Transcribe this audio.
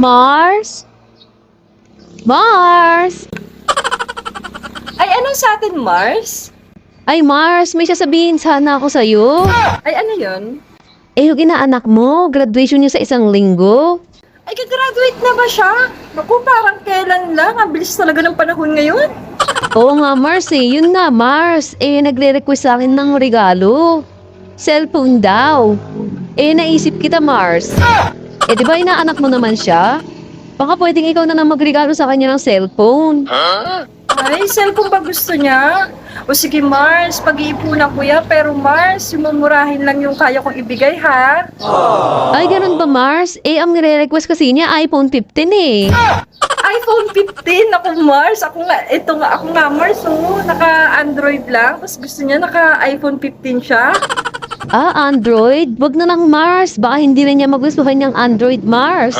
Mars? Mars? Ay, ano sa atin, Mars? Ay, Mars, may sasabihin sana ako sa'yo. Ay, ano yun? Eh, yung inaanak mo, graduation niya sa 1 linggo. Ay, gagraduate na ba siya? Naku, parang kailan lang. Ang bilis talaga ng panahon ngayon. Oo nga, Mars eh. Yun na, Mars. Eh, nagre-request sa akin ng regalo. Cellphone daw. Eh, naisip kita, Mars. Eh, di ba inaanak mo naman siya? Baka pwedeng ikaw na lang magregalo sa kanya ng cellphone. Ay, cellphone ba gusto niya? O sige, Mars, pag-iipunan ko yan. Pero Mars, mumurahin lang yung kaya kong ibigay, ha? Ay, ganun ba, Mars? Eh, ang nire-request kasi niya iPhone 15 eh. iPhone 15, ako Mars. Ako nga Mars, oh. Naka-Android lang. Tapos gusto niya naka-iPhone 15 siya. Ah, Android? Wag na lang, Mars. Baka hindi na niya magustuhan yung Android, Mars.